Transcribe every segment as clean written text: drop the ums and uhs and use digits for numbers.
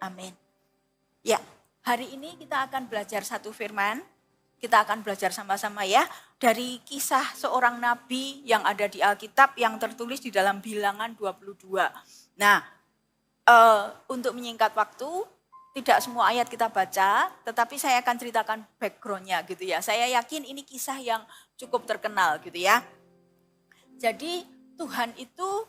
Amin. Ya, hari ini kita akan belajar satu firman. Kita akan belajar sama-sama ya. Dari kisah seorang nabi yang ada di Alkitab yang tertulis di dalam Bilangan 22. Nah, untuk menyingkat waktu, tidak semua ayat kita baca, tetapi saya akan ceritakan background-nya gitu ya. Saya yakin ini kisah yang cukup terkenal gitu ya. Jadi Tuhan itu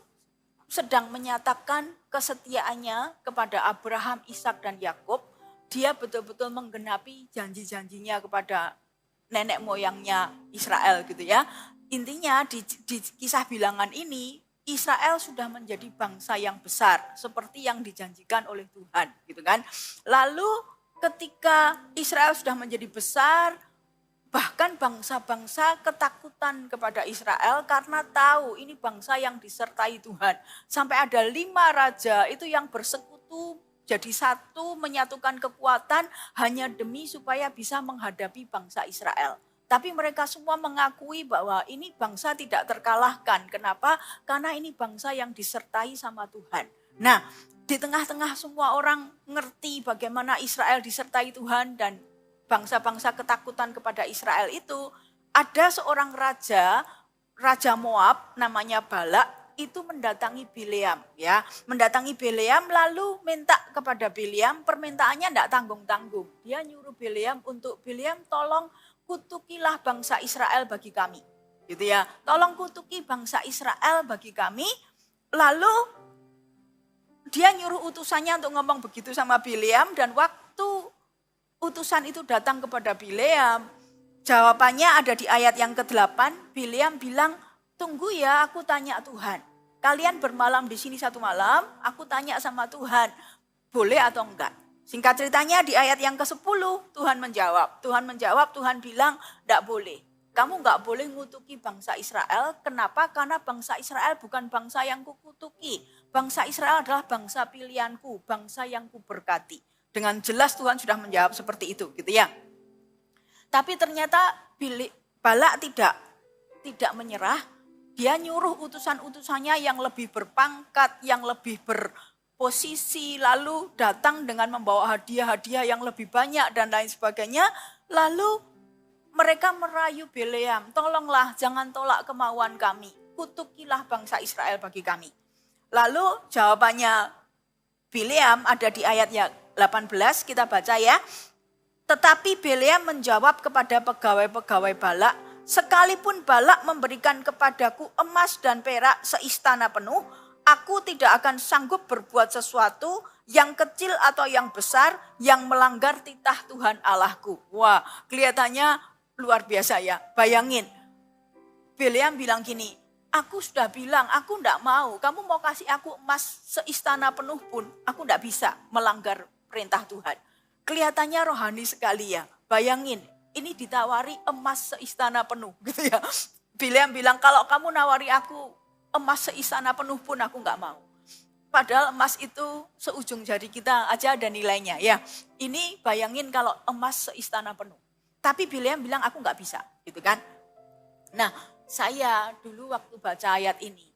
sedang menyatakan kesetiaannya kepada Abraham, Ishak dan Yakub. Dia betul-betul menggenapi janji-janjinya kepada nenek moyangnya Israel gitu ya. Intinya di kisah Bilangan ini Israel sudah menjadi bangsa yang besar seperti yang dijanjikan oleh Tuhan gitu kan. Lalu ketika Israel sudah menjadi besar, bahkan bangsa-bangsa ketakutan kepada Israel karena tahu ini bangsa yang disertai Tuhan. Sampai ada 5 raja itu yang bersekutu jadi satu, menyatukan kekuatan hanya demi supaya bisa menghadapi bangsa Israel. Tapi mereka semua mengakui bahwa ini bangsa tidak terkalahkan. Kenapa? Karena ini bangsa yang disertai sama Tuhan. Nah, di tengah-tengah semua orang ngerti bagaimana Israel disertai Tuhan dan bangsa-bangsa ketakutan kepada Israel itu, ada seorang raja, Raja Moab namanya Balak, itu mendatangi Bileam ya. Mendatangi Bileam lalu minta kepada Bileam, permintaannya tidak tanggung-tanggung. Dia nyuruh Bileam untuk Bileam tolong kutukilah bangsa Israel bagi kami. Gitu ya. Tolong kutuki bangsa Israel bagi kami. Lalu dia nyuruh utusannya untuk ngomong begitu sama Bileam dan waktu utusan itu datang kepada Bileam, jawabannya ada di ayat yang ke-8. Bileam bilang, tunggu ya, aku tanya Tuhan. Kalian bermalam di sini satu malam, aku tanya sama Tuhan, boleh atau enggak? Singkat ceritanya di ayat yang ke-10 Tuhan menjawab. Tuhan bilang, enggak boleh. Kamu enggak boleh ngutuki bangsa Israel. Kenapa? Karena bangsa Israel bukan bangsa yang kukutuki. Bangsa Israel adalah bangsa pilihanku, bangsa yang kuberkati. Dengan jelas Tuhan sudah menjawab seperti itu gitu ya. Tapi ternyata Balak tidak menyerah. Dia nyuruh utusan-utusannya yang lebih berpangkat, yang lebih berposisi, lalu datang dengan membawa hadiah-hadiah yang lebih banyak dan lain sebagainya. Lalu mereka merayu Bileam, tolonglah jangan tolak kemauan kami, kutukilah bangsa Israel bagi kami. Lalu jawabannya Bileam ada di ayat 18, kita baca ya. Tetapi Bileam menjawab kepada pegawai-pegawai Balak, sekalipun Balak memberikan kepadaku emas dan perak seistana penuh, aku tidak akan sanggup berbuat sesuatu yang kecil atau yang besar yang melanggar titah Tuhan Allahku. Wah, kelihatannya luar biasa ya. Bayangin, Bileam bilang gini, aku sudah bilang, aku enggak mau. Kamu mau kasih aku emas seistana penuh pun, aku enggak bisa melanggar perintah Tuhan. Kelihatannya rohani sekali ya. Bayangin, ini ditawari emas seistana penuh gitu ya. Bileam bilang, kalau kamu nawari aku emas seistana penuh pun aku enggak mau. Padahal emas itu seujung jari kita aja ada nilainya ya. Ini bayangin kalau emas seistana penuh. Tapi Bileam bilang aku enggak bisa gitu kan. Nah, saya dulu waktu baca ayat ini,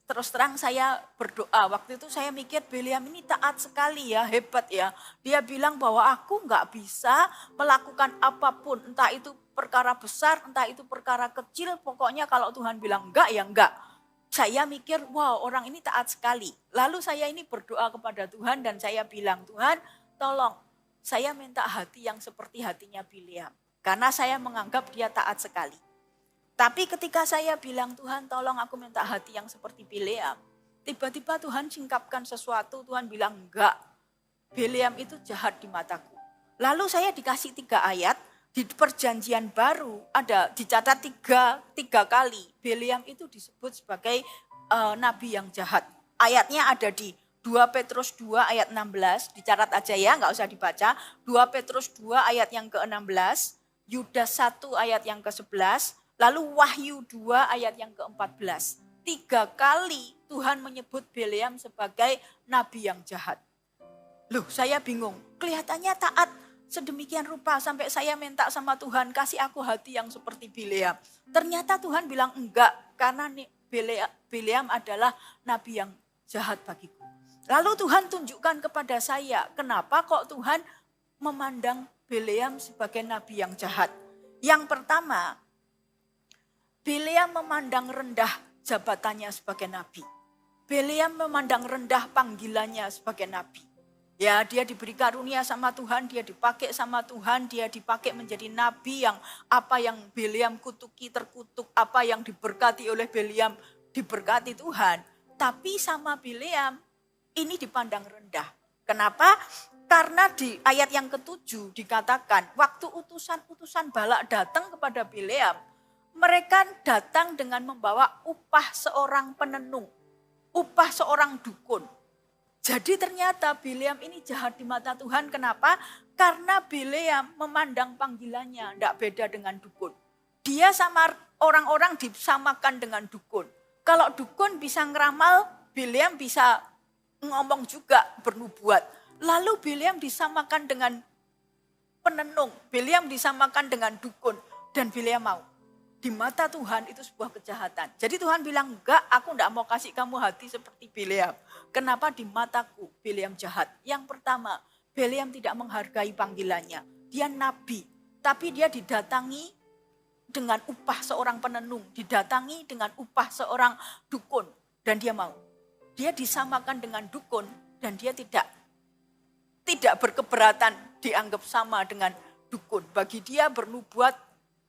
terus terang saya berdoa. Waktu itu saya mikir Bileam ini taat sekali ya, hebat ya. Dia bilang bahwa aku enggak bisa melakukan apapun. Entah itu perkara besar, entah itu perkara kecil. Pokoknya kalau Tuhan bilang enggak ya enggak. Saya mikir wow orang ini taat sekali. Lalu saya ini berdoa kepada Tuhan dan saya bilang, Tuhan tolong saya minta hati yang seperti hatinya Bileam. Karena saya menganggap dia taat sekali. Tapi ketika saya bilang, Tuhan tolong aku minta hati yang seperti Bileam. Tiba-tiba Tuhan singkapkan sesuatu, Tuhan bilang enggak. Bileam itu jahat di mataku. Lalu saya dikasih 3 ayat, di perjanjian baru ada dicatat 3 kali. Bileam itu disebut sebagai nabi yang jahat. Ayatnya ada di 2 Petrus 2 ayat 16, dicatat aja ya, enggak usah dibaca. 2 Petrus 2 ayat yang ke-16, Yudas 1 ayat yang ke-11, lalu Wahyu 2 ayat yang ke-14. 3 kali Tuhan menyebut Bileam sebagai nabi yang jahat. Loh, saya bingung. Kelihatannya taat sedemikian rupa sampai saya minta sama Tuhan, kasih aku hati yang seperti Bileam. Ternyata Tuhan bilang enggak, karena Bileam adalah nabi yang jahat bagiku. Lalu Tuhan tunjukkan kepada saya, kenapa kok Tuhan memandang Bileam sebagai nabi yang jahat. Yang pertama, Bileam memandang rendah jabatannya sebagai nabi. Bileam memandang rendah panggilannya sebagai nabi. Ya, dia diberi karunia sama Tuhan, dia dipakai sama Tuhan, dia dipakai menjadi nabi yang apa yang Bileam kutuki terkutuk, apa yang diberkati oleh Bileam diberkati Tuhan. Tapi sama Bileam ini dipandang rendah. Kenapa? Karena di ayat yang ke-7 dikatakan waktu utusan-utusan Balak datang kepada Bileam, mereka datang dengan membawa upah seorang penenung, upah seorang dukun. Jadi ternyata Bileam ini jahat di mata Tuhan. Kenapa? Karena Bileam memandang panggilannya tidak beda dengan dukun. Dia sama orang-orang disamakan dengan dukun. Kalau dukun bisa ngeramal, Bileam bisa ngomong juga bernubuat. Lalu Bileam disamakan dengan penenung. Bileam disamakan dengan dukun. Dan Bileam mau. Di mata Tuhan itu sebuah kejahatan. Jadi Tuhan bilang, enggak, aku enggak mau kasih kamu hati seperti Bileam. Kenapa di mataku Bileam jahat? Yang pertama, Bileam tidak menghargai panggilannya. Dia nabi, tapi dia didatangi dengan upah seorang penenung. Didatangi dengan upah seorang dukun. Dan dia mau. Dia disamakan dengan dukun dan dia tidak berkeberatan dianggap sama dengan dukun. Bagi dia bernubuat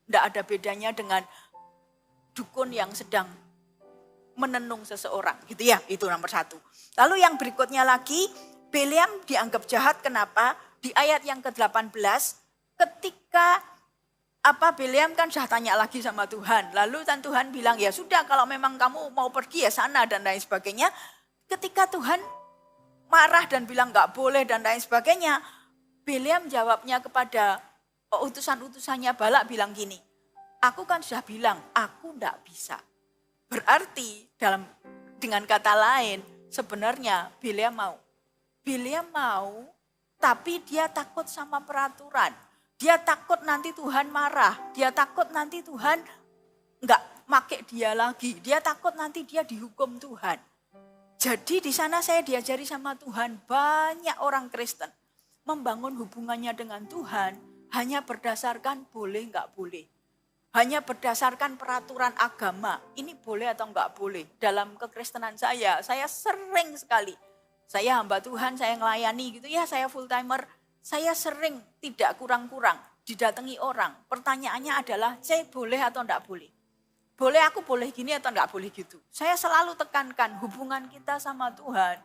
tidak ada bedanya dengan dukun yang sedang menenung seseorang. Gitu ya, itu nomor 1. Lalu yang berikutnya lagi, Bileam dianggap jahat. Kenapa? Di ayat yang ke-18, ketika Bileam kan sudah tanya lagi sama Tuhan. Lalu Tuhan bilang, ya sudah kalau memang kamu mau pergi ya sana dan lain sebagainya. Ketika Tuhan marah dan bilang gak boleh dan lain sebagainya, Bileam jawabnya kepada utusan-utusannya Balak bilang gini, aku kan sudah bilang, aku tidak bisa. Berarti dengan kata lain, sebenarnya Bileam mau. Bileam mau, tapi dia takut sama peraturan. Dia takut nanti Tuhan marah. Dia takut nanti Tuhan nggak make dia lagi. Dia takut nanti dia dihukum Tuhan. Jadi di sana saya diajari sama Tuhan, banyak orang Kristen membangun hubungannya dengan Tuhan hanya berdasarkan boleh nggak boleh. Hanya berdasarkan peraturan agama, ini boleh atau nggak boleh. Dalam kekristenan saya sering sekali. Saya hamba Tuhan, saya ngelayani gitu ya, saya full timer. Saya sering tidak kurang-kurang didatangi orang. Pertanyaannya adalah, saya boleh atau enggak boleh? Boleh aku boleh gini atau enggak boleh gitu? Saya selalu tekankan hubungan kita sama Tuhan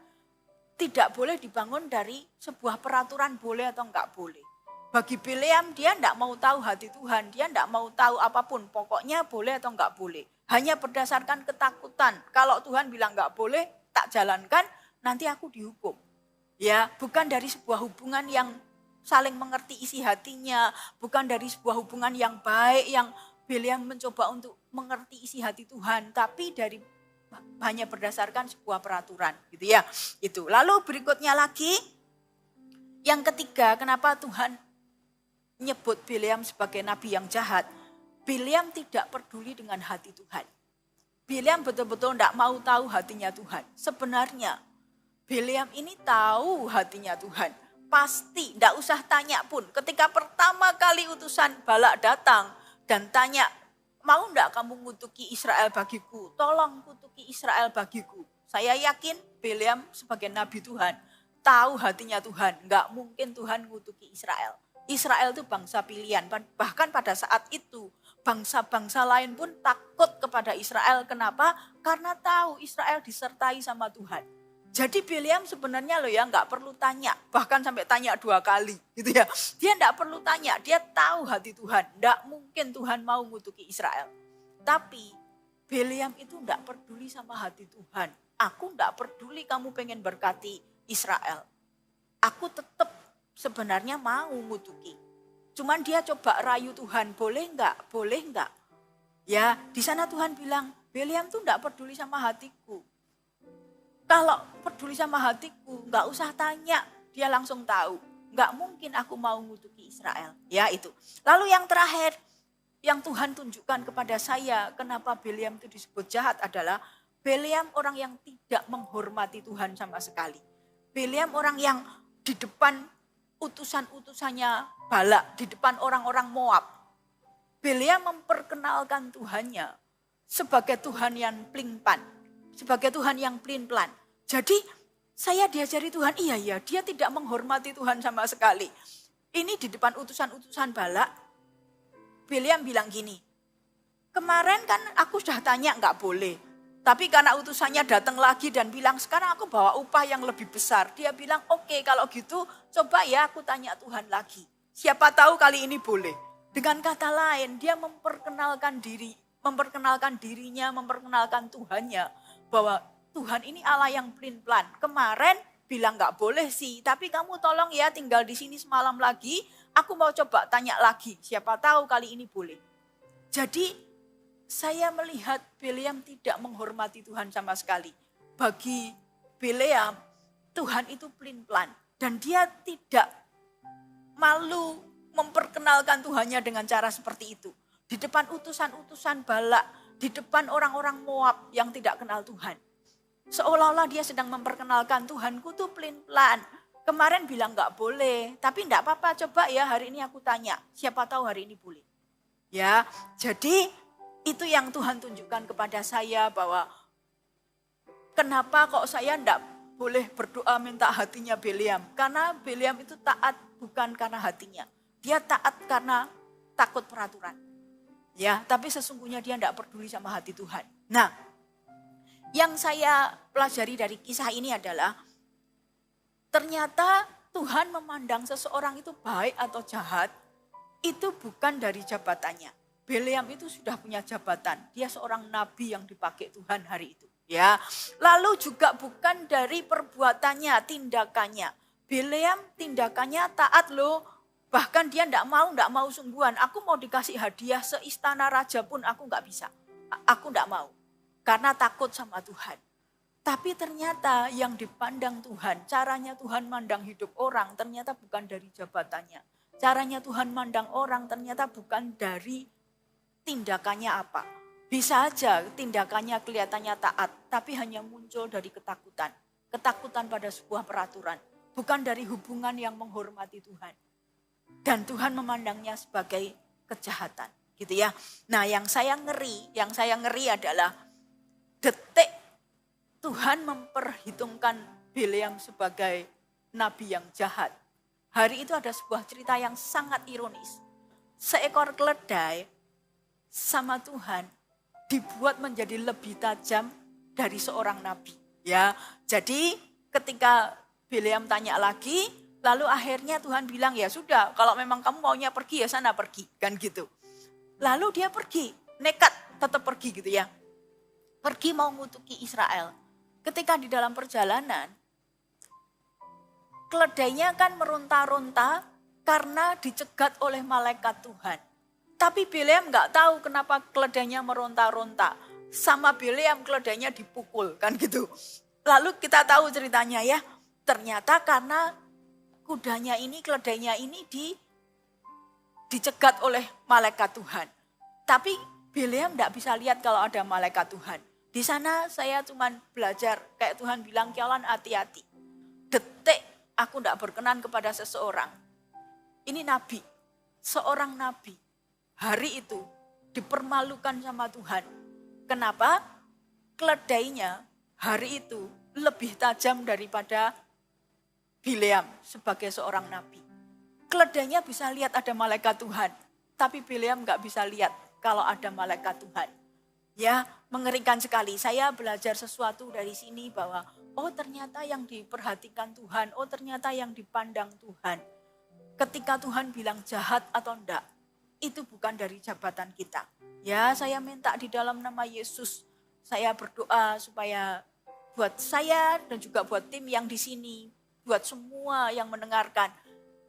tidak boleh dibangun dari sebuah peraturan boleh atau enggak boleh. Bagi Bileam dia enggak mau tahu hati Tuhan, dia enggak mau tahu apapun. Pokoknya boleh atau enggak boleh. Hanya berdasarkan ketakutan. Kalau Tuhan bilang enggak boleh, tak jalankan, nanti aku dihukum. Ya, bukan dari sebuah hubungan yang saling mengerti isi hatinya, bukan dari sebuah hubungan yang baik yang Bileam mencoba untuk mengerti isi hati Tuhan, tapi dari hanya berdasarkan sebuah peraturan, gitu ya. Itu. Lalu berikutnya lagi, yang ketiga, kenapa Tuhan nyebut Bileam sebagai nabi yang jahat? Bileam tidak peduli dengan hati Tuhan. Bileam betul-betul tidak mau tahu hatinya Tuhan. Sebenarnya Bileam ini tahu hatinya Tuhan. Pasti, tidak usah tanya pun. Ketika pertama kali utusan Balak datang dan tanya, mau enggak kamu ngutuki Israel bagiku? Tolong kutuki Israel bagiku. Saya yakin Bileam sebagai nabi Tuhan tahu hatinya Tuhan. Enggak mungkin Tuhan ngutuki Israel. Israel itu bangsa pilihan. Bahkan pada saat itu bangsa-bangsa lain pun takut kepada Israel. Kenapa? Karena tahu Israel disertai sama Tuhan. Jadi Bileam sebenarnya enggak perlu tanya. Bahkan sampai tanya 2 kali gitu ya. Dia enggak perlu tanya. Dia tahu hati Tuhan. Enggak mungkin Tuhan mau ngutuki Israel. Tapi Bileam itu enggak peduli sama hati Tuhan. Aku enggak peduli kamu pengen berkati Israel. Aku tetap sebenarnya mau ngutuki. Cuman dia coba rayu Tuhan, boleh enggak? Boleh enggak? Ya, di sana Tuhan bilang, Bileam tuh enggak peduli sama hatiku. Kalau peduli sama hatiku, enggak usah tanya, dia langsung tahu. Enggak mungkin aku mau ngutuki Israel. Ya, itu. Lalu yang terakhir, yang Tuhan tunjukkan kepada saya, kenapa Bileam itu disebut jahat adalah Bileam orang yang tidak menghormati Tuhan sama sekali. Bileam orang yang di depan utusan-utusannya Balak, di depan orang-orang Moab. Bileam memperkenalkan Tuhannya sebagai Tuhan yang pelin-plan, sebagai Tuhan yang pelin-plan. Jadi saya diajari Tuhan, iya dia tidak menghormati Tuhan sama sekali. Ini di depan utusan-utusan Balak, Bileam bilang gini, kemarin kan aku sudah tanya nggak boleh. Tapi karena utusannya datang lagi dan bilang sekarang aku bawa upah yang lebih besar. Dia bilang oke, kalau gitu coba ya aku tanya Tuhan lagi. Siapa tahu kali ini boleh. Dengan kata lain dia memperkenalkan dirinya, memperkenalkan Tuhannya. Bahwa Tuhan ini Allah yang pelin-pelan. Kemarin bilang nggak boleh sih, tapi kamu tolong ya tinggal di sini semalam lagi. Aku mau coba tanya lagi, siapa tahu kali ini boleh. Jadi saya melihat Bileam tidak menghormati Tuhan sama sekali. Bagi Bileam, Tuhan itu pelin-pelan. Dan dia tidak malu memperkenalkan Tuhannya dengan cara seperti itu. Di depan utusan-utusan Balak, di depan orang-orang Moab yang tidak kenal Tuhan. Seolah-olah dia sedang memperkenalkan Tuhanku tuh pelin-pelan. Kemarin bilang gak boleh, tapi gak apa-apa, coba ya hari ini aku tanya. Siapa tahu hari ini boleh. Ya, jadi itu yang Tuhan tunjukkan kepada saya bahwa kenapa kok saya tidak boleh berdoa minta hatinya Bileam. Karena Bileam itu taat bukan karena hatinya. Dia taat karena takut peraturan. Ya, tapi sesungguhnya dia tidak peduli sama hati Tuhan. Nah, yang saya pelajari dari kisah ini adalah ternyata Tuhan memandang seseorang itu baik atau jahat itu bukan dari jabatannya. Bileam itu sudah punya jabatan. Dia seorang nabi yang dipakai Tuhan hari itu. Ya, lalu juga bukan dari perbuatannya, tindakannya. Bileam tindakannya taat loh. Bahkan dia tidak mau sungguhan. Aku mau dikasih hadiah seistana raja pun aku nggak bisa. Aku tidak mau. Karena takut sama Tuhan. Tapi ternyata yang dipandang Tuhan, caranya Tuhan mandang hidup orang ternyata bukan dari jabatannya. Caranya Tuhan mandang orang ternyata bukan dari tindakannya apa. Bisa aja tindakannya kelihatannya taat, tapi hanya muncul dari ketakutan. Ketakutan pada sebuah peraturan, bukan dari hubungan yang menghormati Tuhan. Dan Tuhan memandangnya sebagai kejahatan, gitu ya. Nah, yang saya ngeri adalah detik Tuhan memperhitungkan Bileam sebagai nabi yang jahat. Hari itu ada sebuah cerita yang sangat ironis. Seekor keledai sama Tuhan dibuat menjadi lebih tajam dari seorang nabi. Ya, jadi ketika Bileam tanya lagi, lalu akhirnya Tuhan bilang ya sudah, kalau memang kamu maunya pergi ya sana pergi, kan gitu. Lalu dia pergi, nekat tetap pergi gitu ya. Pergi mau ngutuki Israel. Ketika di dalam perjalanan, keledainya kan meronta-ronta karena dicegat oleh malaikat Tuhan. Tapi Bileam nggak tahu kenapa keledainya meronta-ronta. Sama Bileam keledainya dipukul kan gitu. Lalu kita tahu ceritanya ya. Ternyata karena keledainya ini dicegat oleh malaikat Tuhan. Tapi Bileam nggak bisa lihat kalau ada malaikat Tuhan. Di sana saya cuma belajar kayak Tuhan bilang, "Kialan hati-hati. Detik aku nggak berkenan kepada seseorang." Ini nabi, seorang nabi. Hari itu dipermalukan sama Tuhan. Kenapa? Keledainya hari itu lebih tajam daripada Bileam sebagai seorang nabi. Keledainya bisa lihat ada malaikat Tuhan. Tapi Bileam gak bisa lihat kalau ada malaikat Tuhan. Ya, mengerikan sekali. Saya belajar sesuatu dari sini bahwa ternyata yang diperhatikan Tuhan. Ternyata yang dipandang Tuhan. Ketika Tuhan bilang jahat atau enggak, itu bukan dari jabatan kita. Ya, saya minta di dalam nama Yesus, saya berdoa supaya buat saya dan juga buat tim yang di sini, buat semua yang mendengarkan,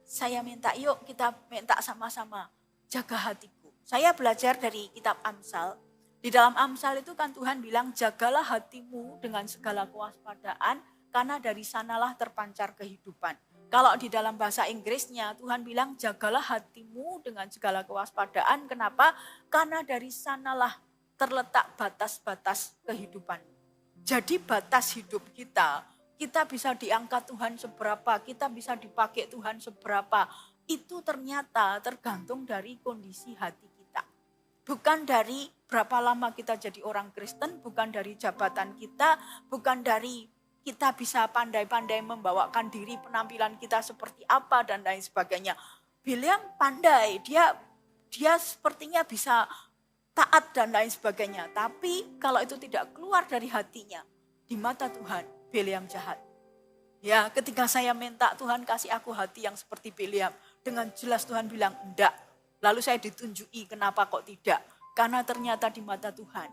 saya minta yuk kita minta sama-sama jaga hatiku. Saya belajar dari kitab Amsal. Di dalam Amsal itu kan Tuhan bilang jagalah hatimu dengan segala kewaspadaan karena dari sanalah terpancar kehidupan. Kalau di dalam bahasa Inggrisnya Tuhan bilang jagalah hatimu dengan segala kewaspadaan. Kenapa? Karena dari sanalah terletak batas-batas kehidupan. Jadi batas hidup kita kita bisa diangkat Tuhan seberapa, kita bisa dipakai Tuhan seberapa. Itu ternyata tergantung dari kondisi hati kita. Bukan dari berapa lama kita jadi orang Kristen, bukan dari jabatan kita, bukan dari kita bisa pandai-pandai membawakan diri, penampilan kita seperti apa dan lain sebagainya. Biliam pandai, dia sepertinya bisa taat dan lain sebagainya. Tapi kalau itu tidak keluar dari hatinya, di mata Tuhan, Biliam jahat. Ya, ketika saya minta Tuhan kasih aku hati yang seperti Biliam, dengan jelas Tuhan bilang enggak. Lalu saya ditunjuki kenapa kok tidak. Karena ternyata di mata Tuhan,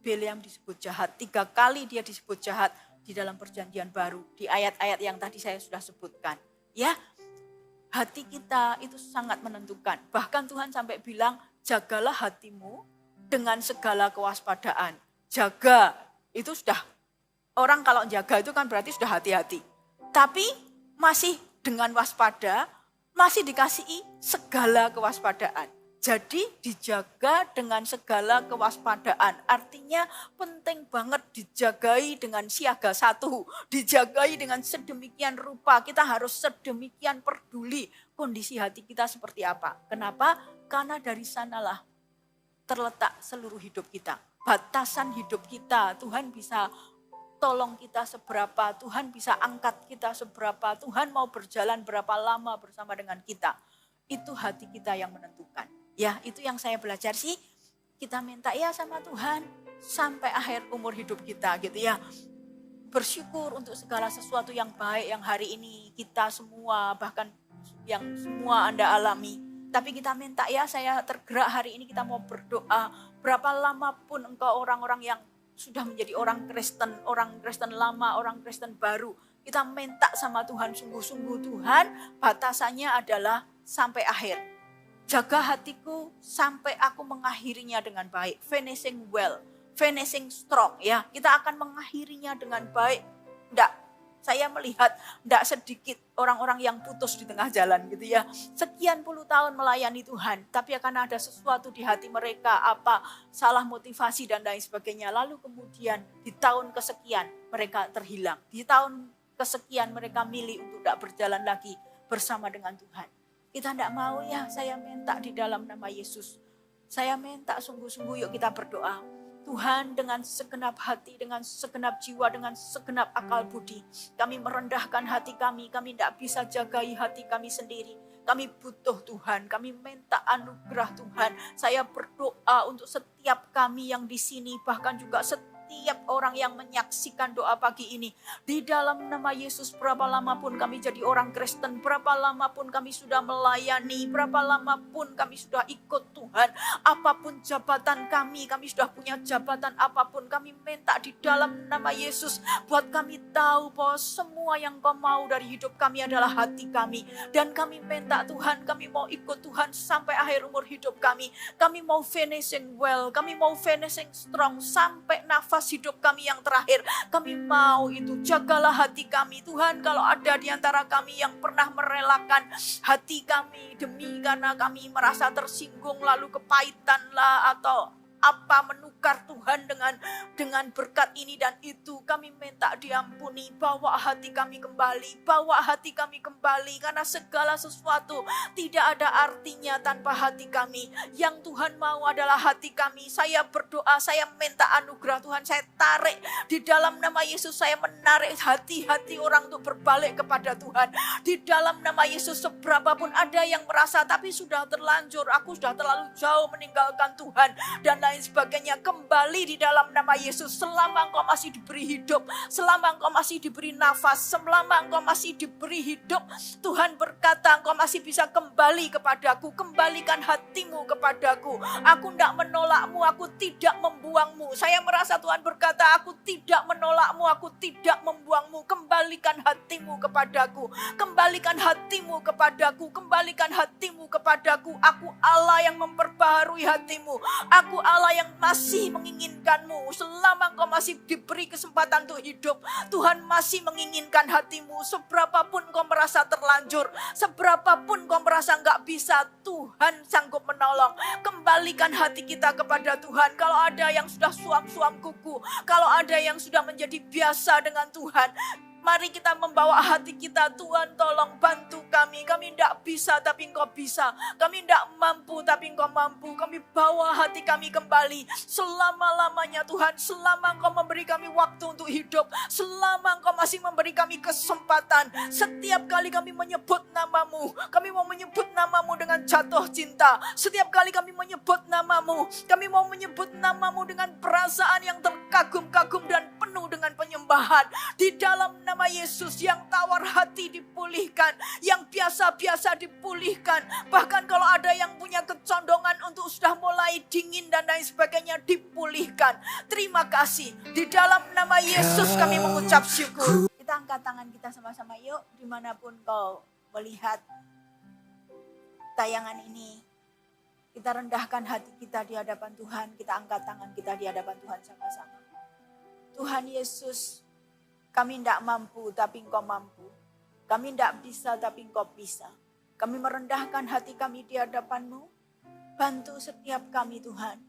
Biliam disebut jahat. 3 kali dia disebut jahat di dalam perjanjian baru. Di ayat-ayat yang tadi saya sudah sebutkan. Ya, hati kita itu sangat menentukan. Bahkan Tuhan sampai bilang, jagalah hatimu dengan segala kewaspadaan. Jaga, itu sudah, orang kalau jaga itu kan berarti sudah hati-hati. Tapi masih dengan waspada, masih dikasihi segala kewaspadaan. Jadi dijaga dengan segala kewaspadaan. Artinya penting banget dijagai dengan siaga 1. Dijagai dengan sedemikian rupa. Kita harus sedemikian peduli kondisi hati kita seperti apa. Kenapa? Karena dari sanalah terletak seluruh hidup kita. Batasan hidup kita, Tuhan bisa tolong kita seberapa, Tuhan bisa angkat kita seberapa, Tuhan mau berjalan berapa lama bersama dengan kita. Itu hati kita yang menentukan. Ya, itu yang saya belajar sih. Kita minta ya sama Tuhan sampai akhir umur hidup kita gitu ya. Bersyukur untuk segala sesuatu yang baik yang hari ini kita semua, bahkan yang semua Anda alami. Tapi kita minta ya, saya tergerak hari ini kita mau berdoa. Berapa lama pun engkau orang-orang yang sudah menjadi orang Kristen lama, orang Kristen baru. Kita minta sama Tuhan, sungguh-sungguh Tuhan, batasannya adalah sampai akhir. Jaga hatiku sampai aku mengakhirinya dengan baik. Finishing well, finishing strong ya. Kita akan mengakhirinya dengan baik. Saya melihat tidak sedikit orang-orang yang putus di tengah jalan gitu ya. Sekian puluh tahun melayani Tuhan, tapi akan ada sesuatu di hati mereka, apa salah motivasi dan lain sebagainya. Lalu kemudian di tahun kesekian mereka terhilang. Di tahun kesekian mereka milih untuk tidak berjalan lagi bersama dengan Tuhan. Kita tidak mau ya, saya minta di dalam nama Yesus. Saya minta sungguh-sungguh, yuk kita berdoa. Tuhan, dengan segenap hati, dengan segenap jiwa, dengan segenap akal budi, kami merendahkan hati kami tidak bisa jagai hati kami sendiri. Kami butuh Tuhan, kami minta anugerah Tuhan. Saya berdoa untuk setiap kami yang di sini, bahkan juga setiap orang yang menyaksikan doa pagi ini. Di dalam nama Yesus, berapa lama pun kami jadi orang Kristen, berapa lama pun kami sudah melayani, berapa lama pun kami sudah ikut Tuhan. Apapun jabatan kami sudah punya jabatan apapun, kami minta di dalam nama Yesus, buat kami tahu bahwa semua yang Kau mau dari hidup kami adalah hati kami. Dan kami minta Tuhan, kami mau ikut Tuhan sampai akhir umur hidup kami. Kami mau finishing well, kami mau finishing strong sampai nafas hidup kami yang terakhir. Kami mau itu, jagalah hati kami. Tuhan, kalau ada di antara kami yang pernah merelakan hati kami demi karena kami merasa tersinggung lalu kepahitan lah atau apa, menukar Tuhan dengan berkat ini dan itu, kami minta diampuni. Bawa hati kami kembali, karena segala sesuatu tidak ada artinya tanpa hati kami. Yang Tuhan mau adalah hati kami. Saya berdoa, saya minta anugerah Tuhan, saya tarik di dalam nama Yesus, saya menarik hati-hati orang untuk berbalik kepada Tuhan. Di dalam nama Yesus, seberapapun ada yang merasa tapi sudah terlanjur, aku sudah terlalu jauh meninggalkan Tuhan dan lain sebagainya, kembali di dalam nama Yesus. Selama engkau masih diberi hidup, selama engkau masih diberi nafas, selama engkau masih diberi hidup, Tuhan berkata engkau masih bisa kembali kepadaku. Kembalikan hatimu kepadaku. Aku tidak menolakmu, aku tidak membuangmu. Saya merasa Tuhan berkata, aku tidak menolakmu, aku tidak membuangmu. Kembalikan hatimu kepadaku, kembalikan hatimu kepadaku, kembalikan hatimu kepadaku. Aku Allah yang memperbaharui hatimu, aku Allah yang masih menginginkanmu. Selama engkau masih diberi kesempatan untuk hidup, Tuhan masih menginginkan hatimu. Seberapapun kau merasa terlanjur, seberapapun kau merasa enggak bisa, Tuhan sanggup menolong. Kembalikan hati kita kepada Tuhan. Kalau ada yang sudah suam-suam kuku, kalau ada yang sudah menjadi biasa dengan Tuhan, Mari kita membawa hati kita, Tuhan tolong bantu kami. Kami tidak bisa tapi Engkau bisa. Kami tidak mampu tapi Engkau mampu. Kami bawa hati kami kembali. Selama-lamanya Tuhan, selama Engkau memberi kami waktu untuk hidup. Selama Engkau masih memberi kami kesempatan. Setiap kali kami menyebut namamu, kami mau menyebut namamu dengan jatuh cinta. Setiap kali kami menyebut namamu, kami mau menyebut namamu dengan perasaan yang terkagum-kagum dan penuh dengan penyembahan. Di dalam nama Yesus, yang tawar hati dipulihkan, yang biasa-biasa dipulihkan. Bahkan kalau ada yang punya kecondongan untuk sudah mulai dingin dan lain sebagainya, dipulihkan. Terima kasih. Di dalam nama Yesus kami mengucap syukur. Kita angkat tangan kita sama-sama yuk, dimanapun kau melihat tayangan ini. Kita rendahkan hati kita di hadapan Tuhan. Kita angkat tangan kita di hadapan Tuhan sama-sama. Tuhan Yesus, kami tidak mampu tapi Engkau mampu. Kami tidak bisa tapi Engkau bisa. Kami merendahkan hati kami di hadapan-Mu. Bantu setiap kami Tuhan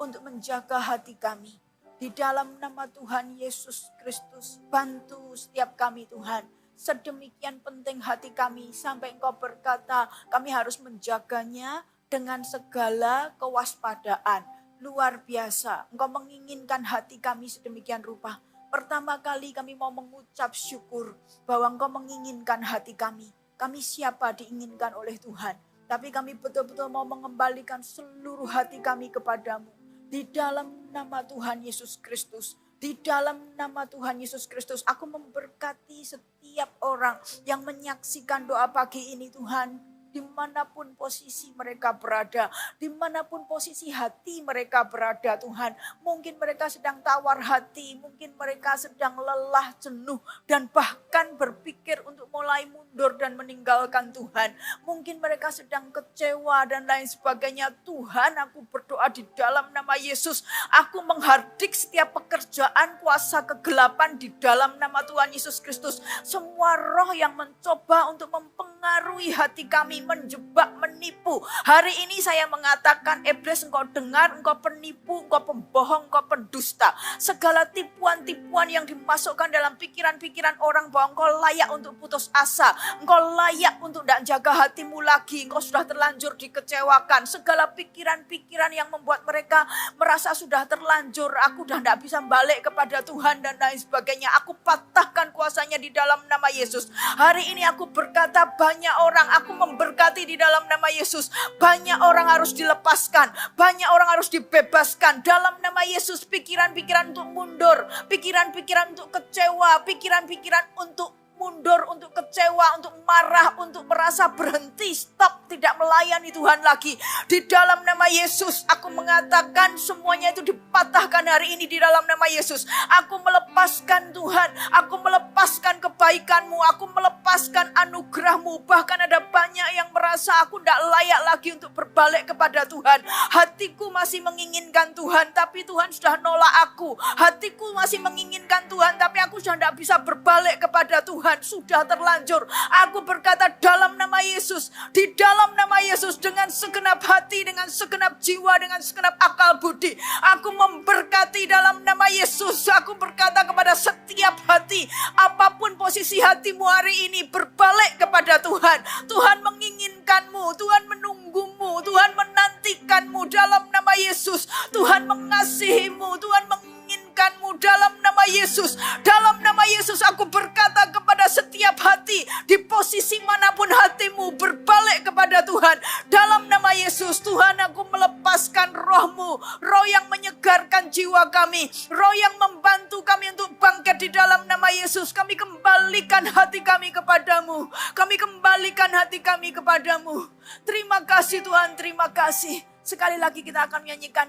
untuk menjaga hati kami. Di dalam nama Tuhan Yesus Kristus, bantu setiap kami Tuhan. Sedemikian penting hati kami sampai Engkau berkata kami harus menjaganya dengan segala kewaspadaan. Luar biasa, Engkau menginginkan hati kami sedemikian rupa. Pertama kali kami mau mengucap syukur bahwa Engkau menginginkan hati kami. Kami siapa diinginkan oleh Tuhan. Tapi kami betul-betul mau mengembalikan seluruh hati kami kepadamu. Di dalam nama Tuhan Yesus Kristus. Di dalam nama Tuhan Yesus Kristus. Aku memberkati setiap orang yang menyaksikan doa pagi ini Tuhan. Dimanapun posisi mereka berada, dimanapun posisi hati mereka berada Tuhan. Mungkin mereka sedang tawar hati, mungkin mereka sedang lelah, jenuh, dan bahkan berpikir untuk mulai mundur dan meninggalkan Tuhan. Mungkin mereka sedang kecewa dan lain sebagainya. Tuhan, aku berdoa di dalam nama Yesus. Aku menghardik setiap pekerjaan kuasa kegelapan di dalam nama Tuhan Yesus Kristus. Semua roh yang mencoba untuk mempengaruhi hati kami, menjebak, menipu. Hari ini saya mengatakan, iblis, engkau dengar, engkau penipu, engkau pembohong, engkau pendusta. Segala tipuan-tipuan yang dimasukkan dalam pikiran-pikiran orang bahwa engkau layak untuk putus asa, engkau layak untuk tidak jaga hatimu lagi, engkau sudah terlanjur dikecewakan. Segala pikiran-pikiran yang membuat mereka merasa sudah terlanjur, aku sudah tidak bisa balik kepada Tuhan dan lain sebagainya. Aku patahkan kuasanya di dalam nama Yesus. Hari ini aku berkata, banyak orang aku memberkati di dalam nama Yesus. Banyak orang harus dilepaskan. Banyak orang harus dibebaskan. Dalam nama Yesus, pikiran-pikiran untuk mundur. Pikiran-pikiran untuk kecewa. Pikiran-pikiran untuk mundur, untuk kecewa, untuk marah, untuk merasa berhenti, stop, tidak melayani Tuhan lagi. Di dalam nama Yesus, aku mengatakan semuanya itu dipatahkan hari ini di dalam nama Yesus. Aku melepaskan Tuhan, aku melepaskan kebaikan-Mu, aku melepaskan anugerah-Mu. Bahkan ada banyak yang merasa aku tidak layak lagi untuk berbalik kepada Tuhan. Hatiku masih menginginkan Tuhan, tapi Tuhan sudah nolak aku. Hatiku masih menginginkan Tuhan, tapi aku sudah tidak bisa berbalik kepada Tuhan. Sudah terlanjur. Aku berkata dalam nama Yesus, di dalam nama Yesus, dengan segenap hati, dengan segenap jiwa, dengan segenap akal budi, aku memberkati dalam nama Yesus. Aku berkata kepada setiap hati, apapun posisi hatimu hari ini, berbalik kepada Tuhan. Tuhan menginginkanmu, Tuhan menunggumu, Tuhan menantikanmu dalam nama Yesus. Tuhan mengasihimu, Tuhan menginginkanmu dalam nama Yesus. Dalam nama Yesus aku berkata kepada setiap hati, di posisi manapun hatimu, berbalik kepada Tuhan. Dalam nama Yesus, Tuhan, aku melepaskan roh-Mu, roh yang menyegarkan jiwa kami, roh yang membantu kami untuk bangkit di dalam nama Yesus. Kami kembalikan hati kami kepadamu. Kami kembalikan hati kami kepadamu. Terima kasih Tuhan, terima kasih. Sekali lagi kita akan menyanyikan,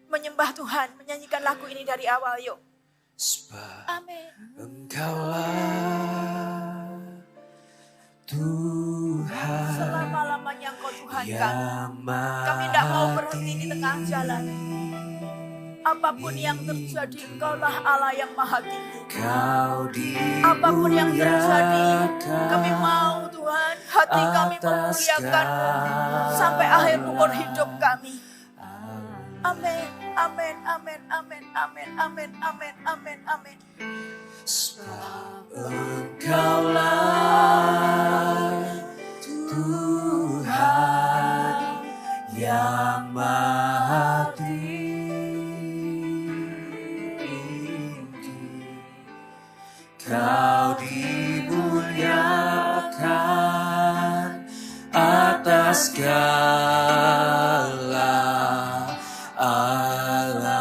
menyembah Tuhan, menyanyikan lagu ini dari awal, yuk. Amin. Engkaulah Tuhan, selama-lamanya Engkau Tuhan kami. Kami tidak mau berhenti di tengah jalan. Apapun yang terjadi, Engkaulah Allah yang maha tinggi. Apapun yang terjadi, kami mau Tuhan, hati kami memuliakan-Mu sampai akhir umur hidup kami. Amin. Amin, amin, amin, amin, amin, amin, amin, amin. Sebab Engkaulah Tuhan yang Maha Tinggi, Kau dimuliakan atas segala Allah.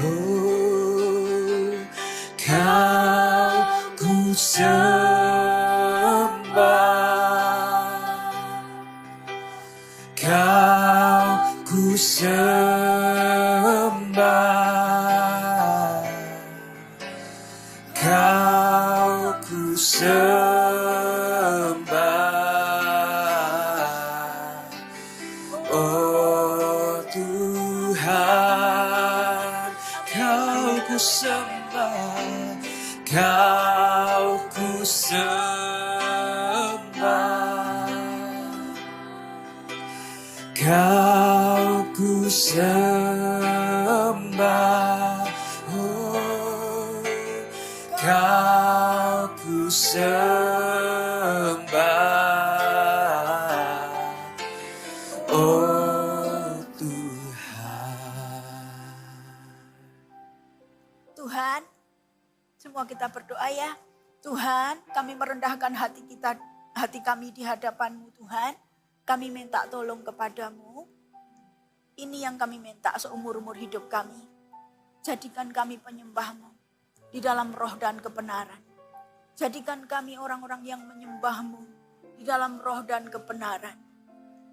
Oh, Kau ku sembah, Kau ku sembah, Kau ku sembah, oh Tuhan, Kau ku sembah, Kau ku sembah, Kau ku sembah, oh Kau ku sembah, oh Tuhan. Tuhan, semua kita berdoa ya. Tuhan, kami merendahkan hati kami di hadapan-Mu Tuhan. Kami minta tolong kepadamu. Ini yang kami minta seumur-umur hidup kami. Jadikan kami penyembah-Mu di dalam roh dan kebenaran. Jadikan kami orang-orang yang menyembah-Mu di dalam roh dan kebenaran.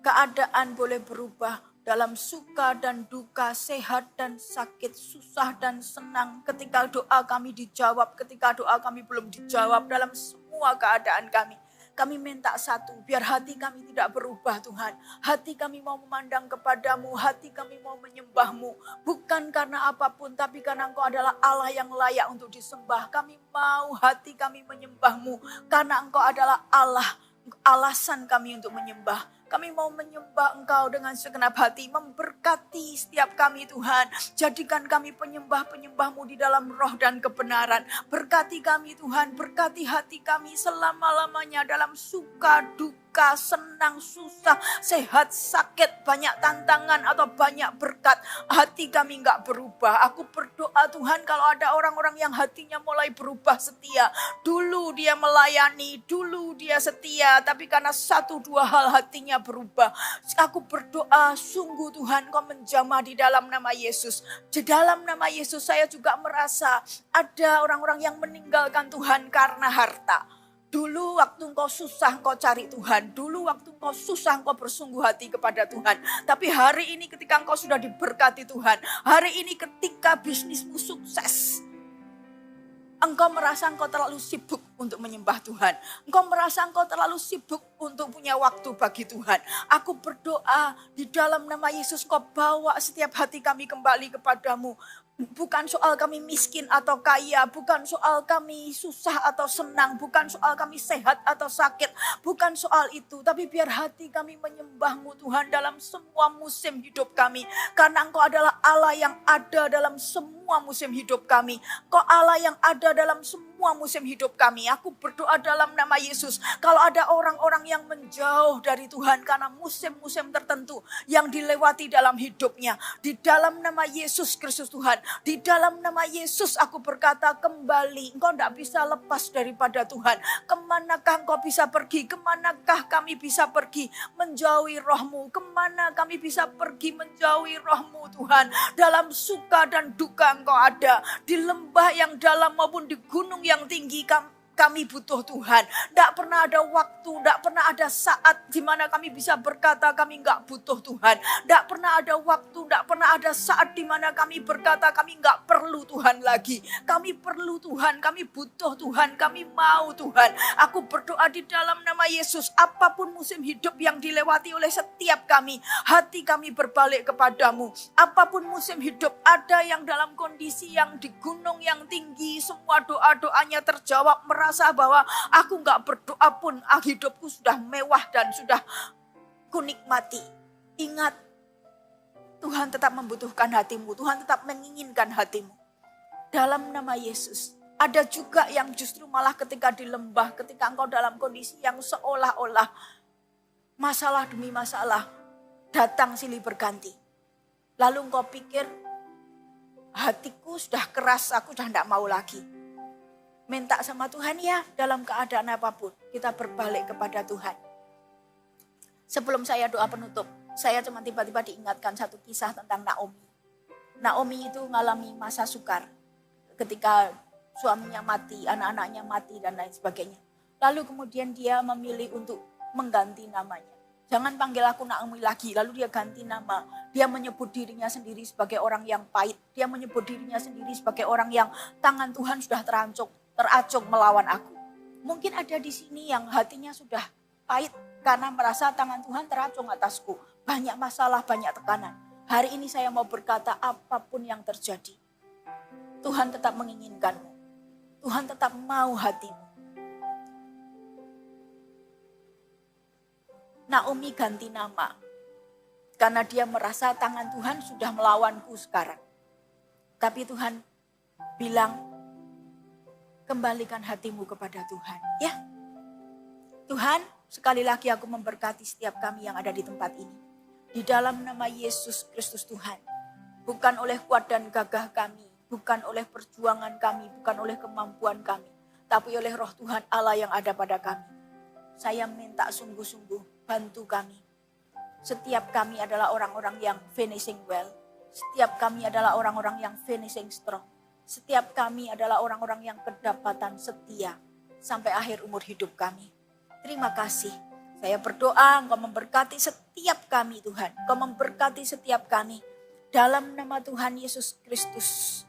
Keadaan boleh berubah dalam suka dan duka, sehat dan sakit, susah dan senang. Ketika doa kami dijawab, ketika doa kami belum dijawab, dalam semua keadaan kami. Kami minta satu, biar hati kami tidak berubah Tuhan. Hati kami mau memandang kepadamu, hati kami mau menyembah-Mu. Bukan karena apapun, tapi karena Engkau adalah Allah yang layak untuk disembah. Kami mau hati kami menyembah-Mu, karena Engkau adalah Allah. Alasan kami untuk menyembah. Kami mau menyembah Engkau dengan segenap hati. Memberkati setiap kami Tuhan. Jadikan kami penyembah-penyembah-Mu di dalam roh dan kebenaran. Berkati kami Tuhan. Berkati hati kami selama-lamanya dalam suka, duka, senang, susah, sehat, sakit, banyak tantangan atau banyak berkat. Hati kami enggak berubah. Aku berdoa Tuhan, kalau ada orang-orang yang hatinya mulai berubah setia. Dulu dia melayani, dulu dia setia. Tapi karena satu dua hal hatinya berubah. Aku berdoa sungguh Tuhan Kau menjamah di dalam nama Yesus. Di dalam nama Yesus saya juga merasa ada orang-orang yang meninggalkan Tuhan karena harta. Dulu waktu engkau susah engkau cari Tuhan. Dulu waktu engkau susah engkau bersungguh hati kepada Tuhan. Tapi hari ini ketika engkau sudah diberkati Tuhan. Hari ini ketika bisnismu sukses. Engkau merasa engkau terlalu sibuk untuk menyembah Tuhan. Engkau merasa engkau terlalu sibuk untuk punya waktu bagi Tuhan. Aku berdoa di dalam nama Yesus Kau bawa setiap hati kami kembali kepadamu. Bukan soal kami miskin atau kaya, bukan soal kami susah atau senang, bukan soal kami sehat atau sakit, bukan soal itu. Tapi biar hati kami menyembah-Mu Tuhan dalam semua musim hidup kami. Karena Engkau adalah Allah yang ada dalam semua musim hidup kami. Engkau Allah yang ada dalam semua musim hidup kami. Aku berdoa dalam nama Yesus. Kalau ada orang-orang yang menjauh dari Tuhan karena musim-musim tertentu yang dilewati dalam hidupnya. Di dalam nama Yesus Kristus Tuhan. Di dalam nama Yesus aku berkata kembali. Engkau tidak bisa lepas daripada Tuhan. Kemanakah engkau bisa pergi? Kemanakah kami bisa pergi menjauhi roh-Mu? Kemana kami bisa pergi menjauhi roh-Mu Tuhan? Dalam suka dan duka engkau ada. Di lembah yang dalam maupun di gunung yang tinggi kami butuh Tuhan. Tidak pernah ada waktu, tidak pernah ada saat di mana kami bisa berkata kami enggak butuh Tuhan. Tidak pernah ada waktu, tidak pernah ada saat di mana kami berkata kami enggak perlu Tuhan lagi. Kami perlu Tuhan, kami butuh Tuhan, kami mau Tuhan. Aku berdoa di dalam nama Yesus, apapun musim hidup yang dilewati oleh setiap kami, hati kami berbalik kepadamu. Apapun musim hidup, ada yang dalam kondisi yang di gunung yang tinggi, semua doa-doanya terjawab, merasa bahwa aku enggak berdoa pun hidupku sudah mewah dan sudah kunikmati. Ingat, Tuhan tetap membutuhkan hatimu. Tuhan tetap menginginkan hatimu. Dalam nama Yesus. Ada juga yang justru malah ketika di lembah, ketika engkau dalam kondisi yang seolah-olah masalah demi masalah datang silih berganti. Lalu engkau pikir, hatiku sudah keras, aku sudah tidak mau lagi. Minta sama Tuhan ya, dalam keadaan apapun kita berbalik kepada Tuhan. Sebelum saya doa penutup, saya cuma tiba-tiba diingatkan satu kisah tentang Naomi. Naomi itu mengalami masa sukar ketika suaminya mati, anak-anaknya mati dan lain sebagainya. Lalu kemudian dia memilih untuk mengganti namanya. Jangan panggil aku Naomi lagi. Lalu dia ganti nama. Dia menyebut dirinya sendiri sebagai orang yang pahit. Dia menyebut dirinya sendiri sebagai orang yang tangan Tuhan sudah teracung melawan aku. Mungkin ada di sini yang hatinya sudah pahit karena merasa tangan Tuhan teracung atasku. Banyak masalah, banyak tekanan. Hari ini saya mau berkata apapun yang terjadi, Tuhan tetap menginginkanmu. Tuhan tetap mau hatimu. Naomi ganti nama karena dia merasa tangan Tuhan sudah melawanku sekarang. Tapi Tuhan bilang, kembalikan hatimu kepada Tuhan. Ya, Tuhan, sekali lagi aku memberkati setiap kami yang ada di tempat ini. Di dalam nama Yesus Kristus Tuhan. Bukan oleh kuat dan gagah kami, bukan oleh perjuangan kami, bukan oleh kemampuan kami, tapi oleh Roh Tuhan Allah yang ada pada kami. Saya minta sungguh-sungguh bantu kami. Setiap kami adalah orang-orang yang finishing well. Setiap kami adalah orang-orang yang finishing strong. Setiap kami adalah orang-orang yang kedapatan setia sampai akhir umur hidup kami. Terima kasih. Saya berdoa Engkau memberkati setiap kami Tuhan. Engkau memberkati setiap kami. Dalam nama Tuhan Yesus Kristus.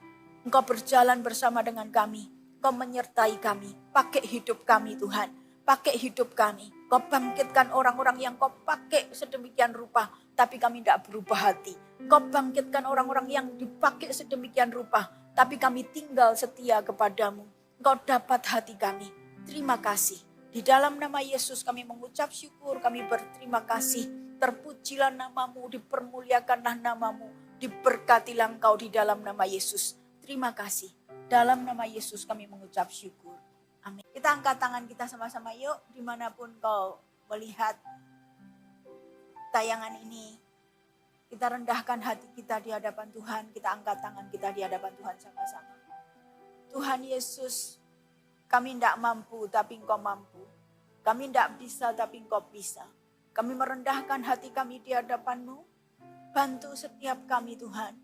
Engkau berjalan bersama dengan kami. Engkau menyertai kami. Pakai hidup kami Tuhan. Pakai hidup kami. Kau bangkitkan orang-orang yang kau pakai sedemikian rupa. Tapi kami tidak berubah hati. Kau bangkitkan orang-orang yang dipakai sedemikian rupa. Tapi kami tinggal setia kepadamu. Engkau dapat hati kami. Terima kasih. Di dalam nama Yesus kami mengucap syukur. Kami berterima kasih. Terpujilah namamu. Dipermuliakanlah namamu. Diberkatilah engkau di dalam nama Yesus. Terima kasih. Dalam nama Yesus kami mengucap syukur. Amin. Kita angkat tangan kita sama-sama yuk. Dimanapun kau melihat tayangan ini. Kita rendahkan hati kita di hadapan Tuhan. Kita angkat tangan kita di hadapan Tuhan sama-sama. Tuhan Yesus, kami tidak mampu tapi Engkau mampu. Kami tidak bisa tapi Engkau bisa. Kami merendahkan hati kami di hadapan-Mu. Bantu setiap kami Tuhan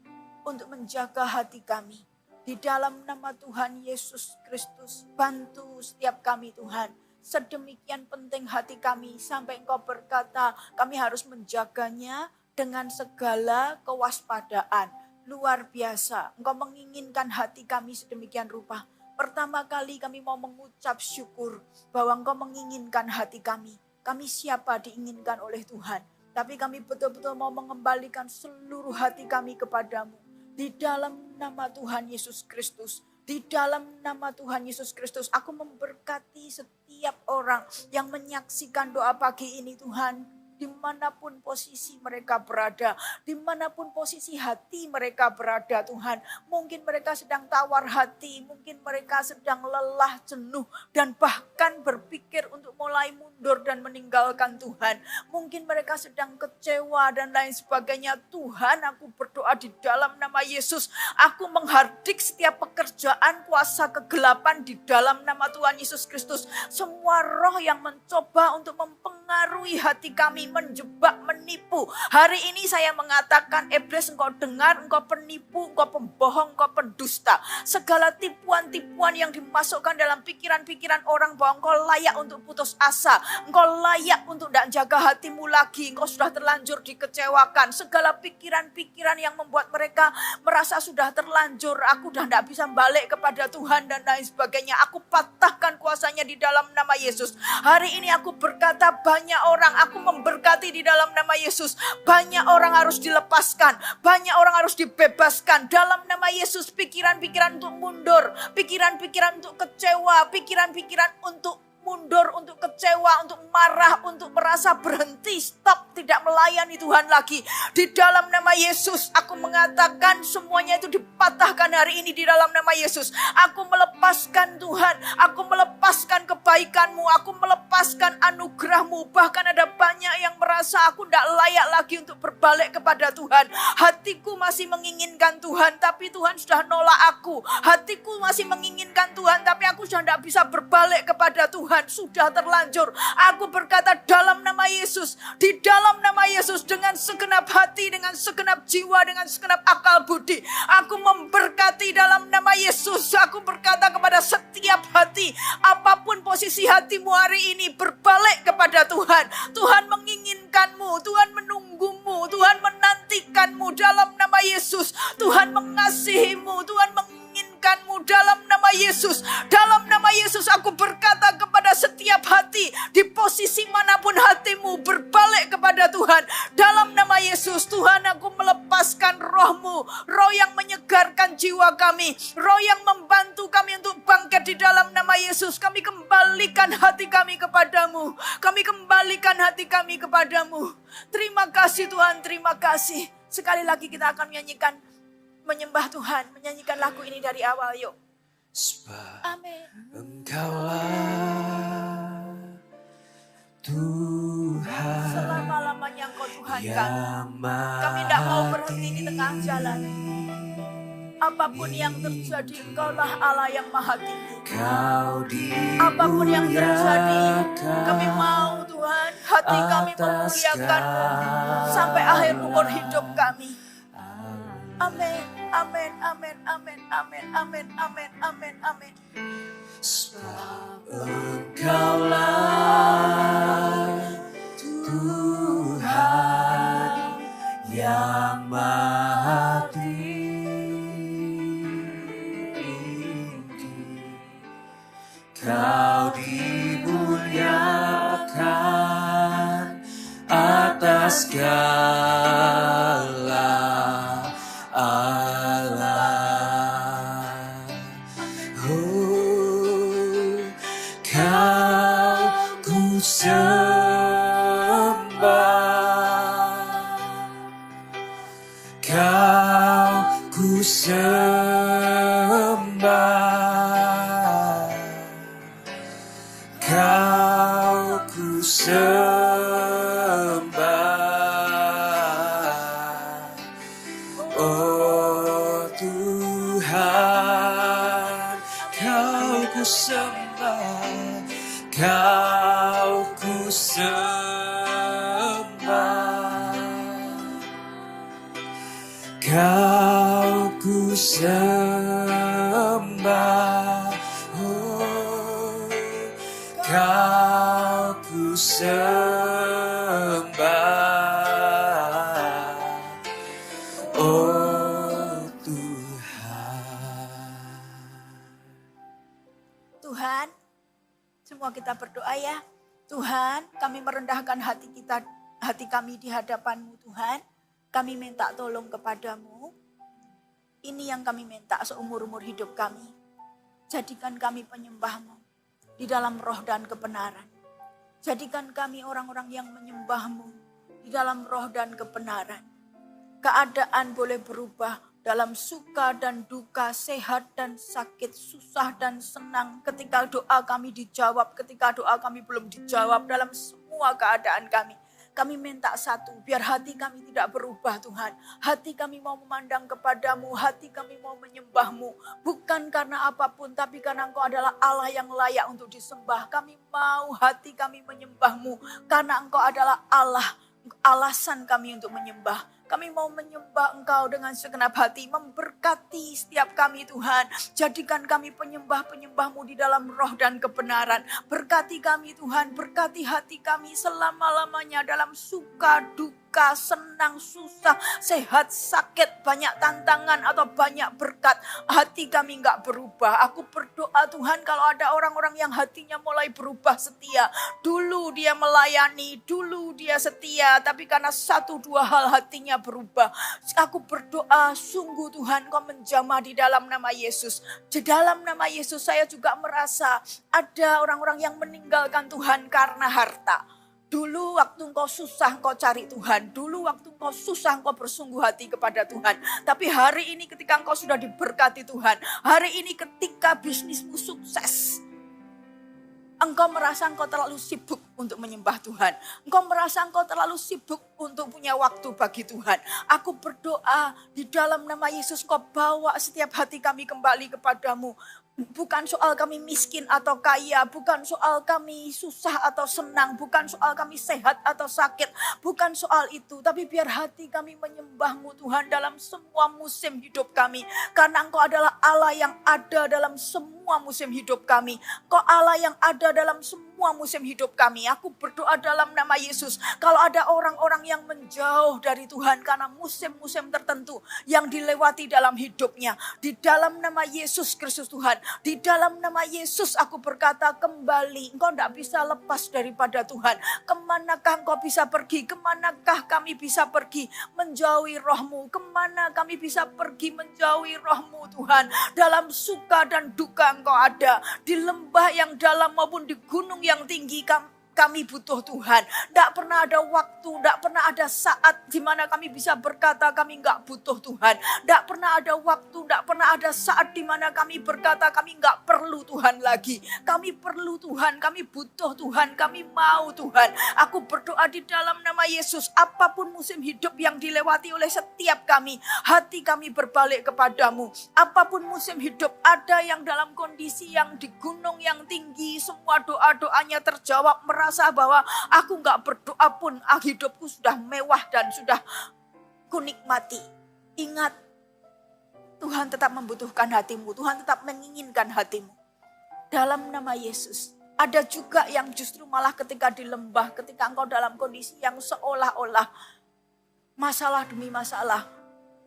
untuk menjaga hati kami. Di dalam nama Tuhan Yesus Kristus, bantu setiap kami Tuhan. Sedemikian penting hati kami sampai Engkau berkata kami harus menjaganya dengan segala kewaspadaan. Luar biasa, Engkau menginginkan hati kami sedemikian rupa. Pertama kali kami mau mengucap syukur bahwa Engkau menginginkan hati kami. Kami siapa diinginkan oleh Tuhan. Tapi kami betul-betul mau mengembalikan seluruh hati kami kepadamu. Di dalam nama Tuhan Yesus Kristus. Di dalam nama Tuhan Yesus Kristus. Aku memberkati setiap orang yang menyaksikan doa pagi ini Tuhan. Dimanapun posisi mereka berada. Dimanapun posisi hati mereka berada Tuhan. Mungkin mereka sedang tawar hati. Mungkin mereka sedang lelah, jenuh. Dan bahkan berpikir untuk mulai mundur dan meninggalkan Tuhan. Mungkin mereka sedang kecewa dan lain sebagainya. Tuhan, aku berdoa di dalam nama Yesus. Aku menghardik setiap pekerjaan kuasa kegelapan di dalam nama Tuhan Yesus Kristus. Semua roh yang mencoba untuk mempengaruhi hati kami, menjebak, menipu. Hari ini saya mengatakan, iblis, engkau dengar, engkau penipu, engkau pembohong, engkau pendusta. Segala tipuan-tipuan yang dimasukkan dalam pikiran-pikiran orang bahwa engkau layak untuk putus asa. Engkau layak untuk tidak jaga hatimu lagi. Engkau sudah terlanjur dikecewakan. Segala pikiran-pikiran yang membuat mereka merasa sudah terlanjur. Aku sudah tidak bisa balik kepada Tuhan dan lain sebagainya. Aku patahkan kuasanya di dalam nama Yesus. Hari ini aku berkata banyak orang, aku memberkati di dalam nama Yesus. Banyak orang harus dilepaskan. Banyak orang harus dibebaskan. Dalam nama Yesus, pikiran-pikiran untuk mundur. Pikiran-pikiran untuk kecewa. Pikiran-pikiran untuk mundur, untuk kecewa, untuk marah, untuk merasa berhenti, stop, tidak melayani Tuhan lagi. Di dalam nama Yesus, aku mengatakan semuanya itu dipatahkan hari ini di dalam nama Yesus. Aku melepaskan Tuhan, aku melepaskan kebaikan-Mu, aku melepaskan anugerah-Mu. Bahkan ada banyak yang merasa aku tidak layak lagi untuk berbalik kepada Tuhan. Hatiku masih menginginkan Tuhan, tapi Tuhan sudah nolak aku. Hatiku masih menginginkan Tuhan, tapi aku sudah tidak bisa berbalik kepada Tuhan. Sudah terlanjur. Aku berkata dalam nama Yesus, di dalam nama Yesus, dengan segenap hati, dengan segenap jiwa, dengan segenap akal budi, aku memberkati dalam nama Yesus. Aku berkata kepada setiap hati, apapun posisi hatimu hari ini, berbalik kepada Tuhan. Tuhan menginginkanmu, Tuhan menunggumu, Tuhan menantikanmu dalam nama Yesus. Tuhan mengasihimu, Tuhan menginginkanmu dalam nama Yesus. Dalam nama Yesus aku berkata kepada setiap hati, di posisi manapun hatimu, berbalik kepada Tuhan. Dalam nama Yesus, Tuhan, aku melepaskan roh-Mu, roh yang menyegarkan jiwa kami, roh yang membantu kami untuk bangkit di dalam nama Yesus. Kami kembalikan hati kami kepadamu. Kami kembalikan hati kami kepadamu. Terima kasih Tuhan, terima kasih. Sekali lagi kita akan menyanyikan, menyembah Tuhan, menyanyikan lagu ini dari awal, yuk. Sebab Amin. Engkaulah Tuhan Selama-lamanya Engkau Tuhan kami. yang Kami tidak mau berhenti di tengah jalan. Apapun yang terjadi, Engkaulah Allah yang maha tinggi. Kau Apapun yang terjadi, kami dimuliakan mau Tuhan, hati kami atas memuliakan-Mu sampai akhir umur hidup kami. Amin, amin, amin, amin, amin, amin, amin, amin, amin. Sebab Engkaulah Tuhan yang maha tinggi. Kau dimuliakan atas segala Allah. Oh, Kau ku sembah, Kau ku sembah, Kau ku sembah. Oh Tuhan, Kau ku sembah, Kau ku sembah, Kau ku sembah. Oh, Kau ku sembah. Oh Tuhan. Tuhan, semua kita berdoa ya. Tuhan, kami merendahkan hati kita, hati kami di hadapan-Mu Tuhan. Kami minta tolong kepadamu. Ini yang kami minta seumur-umur hidup kami. Jadikan kami penyembah-Mu di dalam roh dan kebenaran. Jadikan kami orang-orang yang menyembah-Mu di dalam roh dan kebenaran. Keadaan boleh berubah dalam suka dan duka, sehat dan sakit, susah dan senang. Ketika doa kami dijawab, ketika doa kami belum dijawab, dalam semua keadaan kami. Kami minta satu, biar hati kami tidak berubah Tuhan. Hati kami mau memandang kepadamu, hati kami mau menyembahmu. Bukan karena apapun, tapi karena Engkau adalah Allah yang layak untuk disembah. Kami mau hati kami menyembahmu, karena Engkau adalah Allah, alasan kami untuk menyembah. Kami mau menyembah Engkau dengan segenap hati, memberkati setiap kami Tuhan. Jadikan kami penyembah-penyembah-Mu di dalam roh dan kebenaran. Berkati kami Tuhan, berkati hati kami selama-lamanya dalam suka duka. duka, senang, susah, sehat, sakit, banyak tantangan atau banyak berkat, hati kami enggak berubah. Aku berdoa Tuhan, kalau ada orang-orang yang hatinya mulai berubah setia. Dulu dia melayani, dulu dia setia, tapi karena satu dua hal hatinya berubah. Aku berdoa, sungguh Tuhan Kau menjamah di dalam nama Yesus. Di dalam nama Yesus saya juga merasa ada orang-orang yang meninggalkan Tuhan karena harta. Dulu waktu engkau susah engkau cari Tuhan. Dulu waktu engkau susah engkau bersungguh hati kepada Tuhan. Tapi hari ini ketika engkau sudah diberkati Tuhan. Hari ini ketika bisnismu sukses. Engkau merasa engkau terlalu sibuk untuk menyembah Tuhan. Engkau merasa engkau terlalu sibuk untuk punya waktu bagi Tuhan. Aku berdoa di dalam nama Yesus Kau bawa setiap hati kami kembali kepadamu. Bukan soal kami miskin atau kaya, bukan soal kami susah atau senang, bukan soal kami sehat atau sakit, bukan soal itu. Tapi biar hati kami menyembah-Mu Tuhan dalam semua musim hidup kami. Karena Engkau adalah Allah yang ada dalam semua musim hidup kami. Engkau Allah yang ada dalam semua musim hidup kami. Aku berdoa dalam nama Yesus, kalau ada orang-orang yang menjauh dari Tuhan karena musim-musim tertentu yang dilewati dalam hidupnya, di dalam nama Yesus Kristus Tuhan, di dalam nama Yesus aku berkata kembali, engkau tidak bisa lepas daripada Tuhan. Kemanakah engkau bisa pergi? Kemanakah kami bisa pergi menjauhi roh-Mu? Kemana kami bisa pergi menjauhi roh-Mu Tuhan? Dalam suka dan duka engkau ada. Di lembah yang dalam maupun di gunung yang tinggi kami butuh Tuhan. Tidak pernah ada waktu, tidak pernah ada saat di mana kami bisa berkata kami enggak butuh Tuhan. Tidak pernah ada waktu, tidak pernah ada saat di mana kami berkata kami enggak perlu Tuhan lagi. Kami perlu Tuhan, kami butuh Tuhan, kami mau Tuhan. Aku berdoa di dalam nama Yesus, apapun musim hidup yang dilewati oleh setiap kami, hati kami berbalik kepadamu. Apapun musim hidup, ada yang dalam kondisi yang di gunung yang tinggi, semua doa-doanya terjawab, merasa bahwa aku enggak berdoa pun hidupku sudah mewah dan sudah kunikmati. Ingat, Tuhan tetap membutuhkan hatimu, Tuhan tetap menginginkan hatimu. Dalam nama Yesus, ada juga yang justru malah ketika di lembah, ketika engkau dalam kondisi yang seolah-olah masalah demi masalah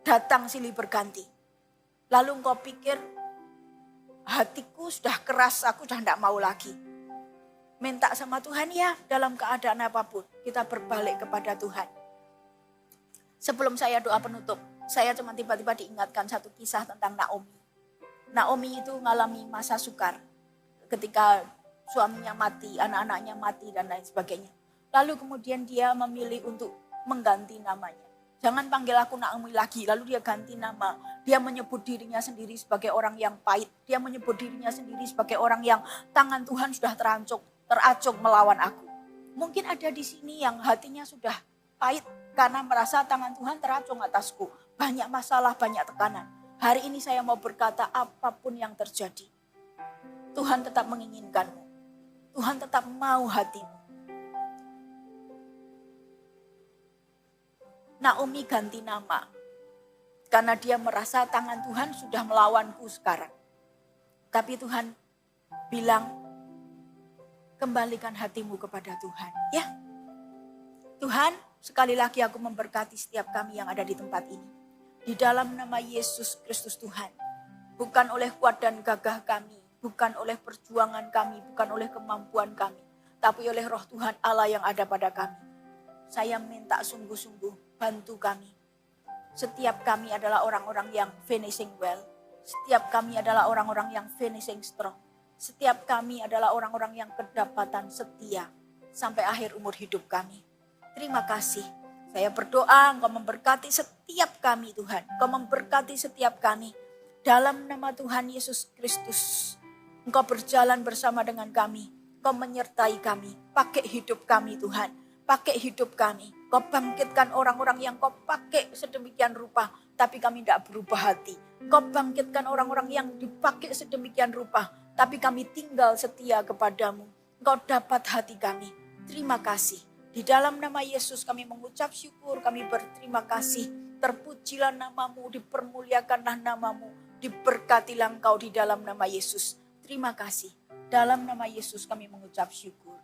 datang silih berganti. Lalu engkau pikir, hatiku sudah keras, aku sudah tidak mau lagi. Minta sama Tuhan ya, dalam keadaan apapun kita berbalik kepada Tuhan. Sebelum saya doa penutup, saya cuma tiba-tiba diingatkan satu kisah tentang Naomi. Naomi itu mengalami masa sukar ketika suaminya mati, anak-anaknya mati dan lain sebagainya. Lalu kemudian dia memilih untuk mengganti namanya. Jangan panggil aku Naomi lagi. Lalu dia ganti nama. Dia menyebut dirinya sendiri sebagai orang yang pahit. Dia menyebut dirinya sendiri sebagai orang yang tangan Tuhan sudah teracung melawan aku. Mungkin ada di sini yang hatinya sudah pahit karena merasa tangan Tuhan teracung atasku. Banyak masalah, banyak tekanan. Hari ini saya mau berkata, apapun yang terjadi, Tuhan tetap menginginkanmu. Tuhan tetap mau hatimu. Naomi ganti nama karena dia merasa tangan Tuhan sudah melawanku sekarang. Tapi Tuhan bilang, kembalikan hatimu kepada Tuhan. Ya, Tuhan, sekali lagi aku memberkati setiap kami yang ada di tempat ini. Di dalam nama Yesus Kristus Tuhan. Bukan oleh kuat dan gagah kami. Bukan oleh perjuangan kami. Bukan oleh kemampuan kami. Tapi oleh roh Tuhan Allah yang ada pada kami. Saya minta sungguh-sungguh bantu kami. Setiap kami adalah orang-orang yang finishing well. Setiap kami adalah orang-orang yang finishing strong. Setiap kami adalah orang-orang yang kedapatan setia sampai akhir umur hidup kami. Terima kasih. Saya berdoa Engkau memberkati setiap kami Tuhan. Engkau memberkati setiap kami. Dalam nama Tuhan Yesus Kristus. Engkau berjalan bersama dengan kami. Engkau menyertai kami. Pakai hidup kami Tuhan. Pakai hidup kami. Kau bangkitkan orang-orang yang Kau pakai sedemikian rupa. Tapi kami tidak berubah hati. Kau bangkitkan orang-orang yang dipakai sedemikian rupa. Tapi kami tinggal setia kepadamu. Engkau dapat hati kami. Terima kasih. Di dalam nama Yesus kami mengucap syukur. Kami berterima kasih. Terpujilah namamu. Dipermuliakanlah namamu. Diberkatilah Engkau di dalam nama Yesus. Terima kasih. Dalam nama Yesus kami mengucap syukur.